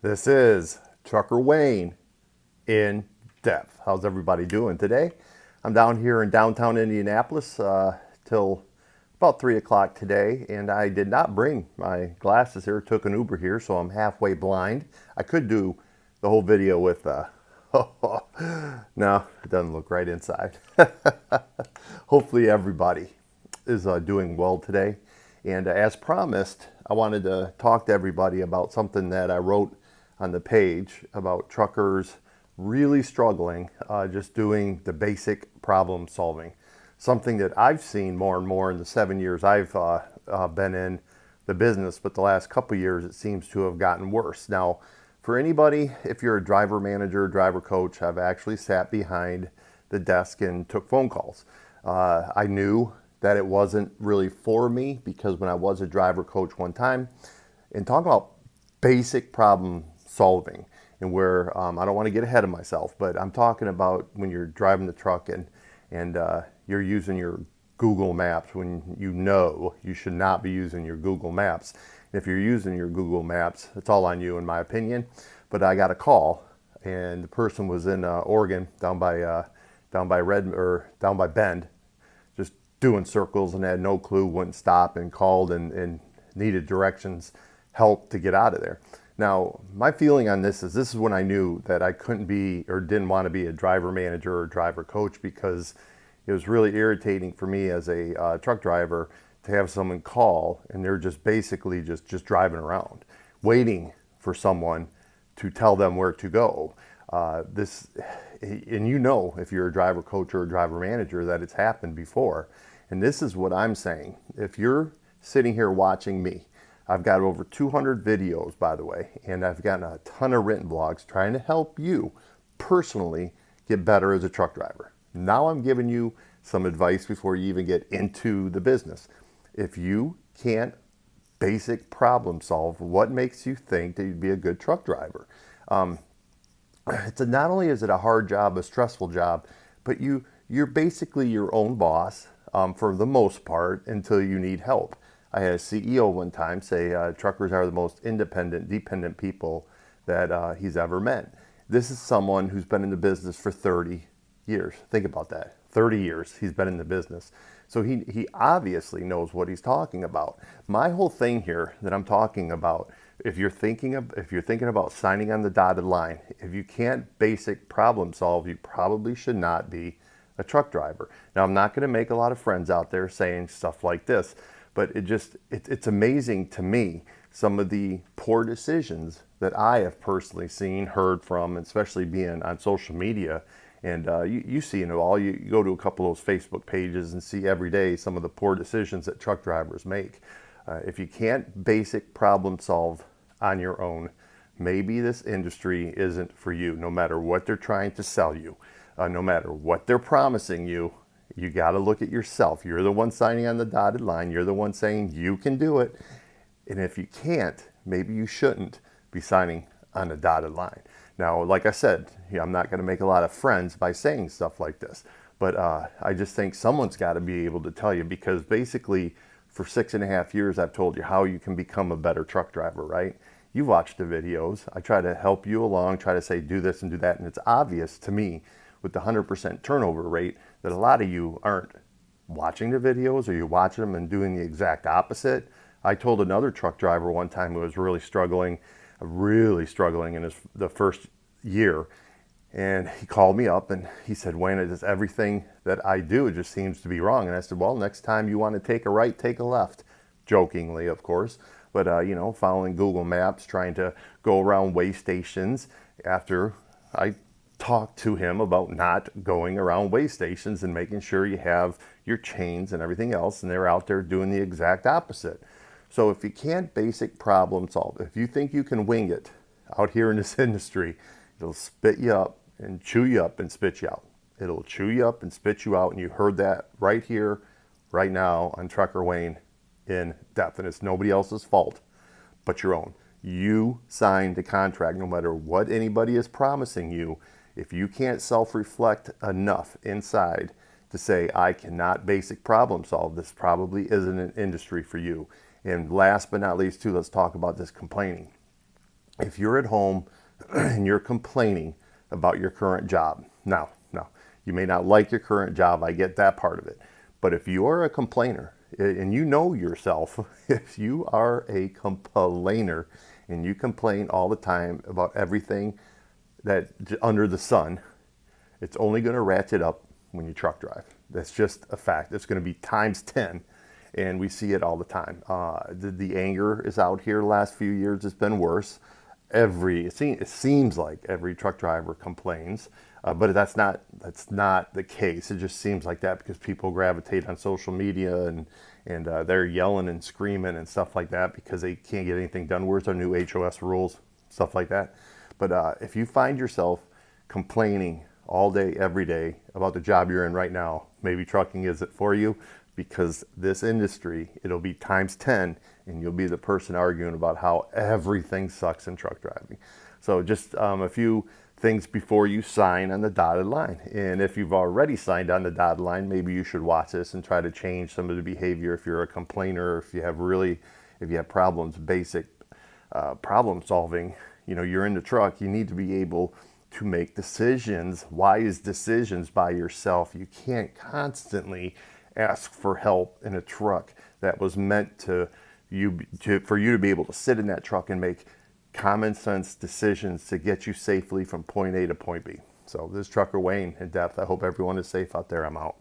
This is Trucker Wayne in depth. How's everybody doing today? I'm down here in downtown Indianapolis till about 3 o'clock today, and I did not bring my glasses here. Took an Uber here, so I'm halfway blind. I could do the whole video with, no, it doesn't look right inside. Hopefully, everybody is doing well today. And as promised, I wanted to talk to everybody about something that I wrote on the page about truckers really struggling just doing the basic problem solving. Something that I've seen more and more in the 7 years I've been in the business, but the last couple of years it seems to have gotten worse. Now, for anybody, if you're a driver manager, driver coach, I've actually sat behind the desk and took phone calls. I knew that it wasn't really for me because when I was a driver coach one time, and talk about basic problem solving, and where I don't want to get ahead of myself, but I'm talking about when you're driving the truck and you're using your Google Maps when you know you should not be using your Google Maps. If you're using your Google Maps, it's all on you, in my opinion. But I got a call, and the person was in Oregon, down by Bend, just doing circles and had no clue, wouldn't stop, and called and needed directions, help to get out of there. Now, my feeling on this is when I knew that I couldn't be or didn't want to be a driver manager or driver coach, because it was really irritating for me as a truck driver to have someone call and they're just basically just driving around, waiting for someone to tell them where to go. And you know, if you're a driver coach or a driver manager, that it's happened before. And this is what I'm saying. If you're sitting here watching me, I've got over 200 videos, by the way, and I've gotten a ton of written blogs trying to help you personally get better as a truck driver. Now I'm giving you some advice before you even get into the business. If you can't basic problem solve, what makes you think that you'd be a good truck driver? Not only is it a hard job, a stressful job, but you're basically your own boss for the most part until you need help. I had a CEO one time say truckers are the most independent, dependent people that he's ever met. This is someone who's been in the business for 30 years. Think about that. 30 years he's been in the business. So he obviously knows what he's talking about. My whole thing here that I'm talking about, if you're thinking about signing on the dotted line, if you can't basic problem solve, you probably should not be a truck driver. Now, I'm not going to make a lot of friends out there saying stuff like this, but it's amazing to me some of the poor decisions that I have personally seen, heard from, especially being on social media. And you see it all. You go to a couple of those Facebook pages and see every day some of the poor decisions that truck drivers make. If you can't basic problem solve on your own, maybe this industry isn't for you. No matter what they're trying to sell you, no matter what they're promising you, you got to look at yourself. You're the one signing on the dotted line. You're the one saying you can do it. And if you can't, maybe you shouldn't be signing on a dotted line. Now, like I said, I'm not going to make a lot of friends by saying stuff like this, but I just think someone's got to be able to tell you, because basically for 6.5 years, I've told you how you can become a better truck driver, right? You watch the videos. I try to help you along, try to say do this and do that. And it's obvious to me with the 100% turnover rate that a lot of you aren't watching the videos, or you're watching them and doing the exact opposite. I told another truck driver one time who was really struggling in the first year. And he called me up and he said, Wayne, just everything that I do, it just seems to be wrong. And I said, well, next time you want to take a right, take a left. Jokingly, of course. But, following Google Maps, trying to go around way stations, after I talked to him about not going around way stations and making sure you have your chains and everything else. And they're out there doing the exact opposite. So if you can't basic problem solve, if you think you can wing it out here in this industry, it'll spit you up and chew you up and spit you out. It'll chew you up and spit you out. And you heard that right here, right now on Trucker Wayne in depth. And it's nobody else's fault but your own. You signed the contract. No matter what anybody is promising you, if you can't self-reflect enough inside to say, I cannot basic problem solve, this probably isn't an industry for you. And last but not least, too, let's talk about this complaining. if you're at home and you're complaining about your current job, now, you may not like your current job, I get that part of it. But if you are a complainer and you know yourself, if you are a complainer and you complain all the time about everything that under the sun, it's only going to ratchet up when you truck drive. That's just a fact. It's going to be times 10, and we see it all the time. The anger is out here. The last few years, it's been worse. It seems like every truck driver complains, but that's not the case. It just seems like that because people gravitate on social media and they're yelling and screaming and stuff like that because they can't get anything done. Where's our new HOS rules, stuff like that. But if you find yourself complaining all day, every day about the job you're in right now, maybe trucking isn't for you, because this industry, it'll be times 10 and you'll be the person arguing about how everything sucks in truck driving. So just a few things before you sign on the dotted line. And if you've already signed on the dotted line, maybe you should watch this and try to change some of the behavior. If you're a complainer, if you have problems, basic problem solving, you're in the truck, you need to be able to make decisions, wise decisions by yourself. You can't constantly ask for help in a truck that was meant for you to be able to sit in that truck and make common sense decisions to get you safely from point A to point B. So this is Trucker Wayne in depth. I hope everyone is safe out there. I'm out.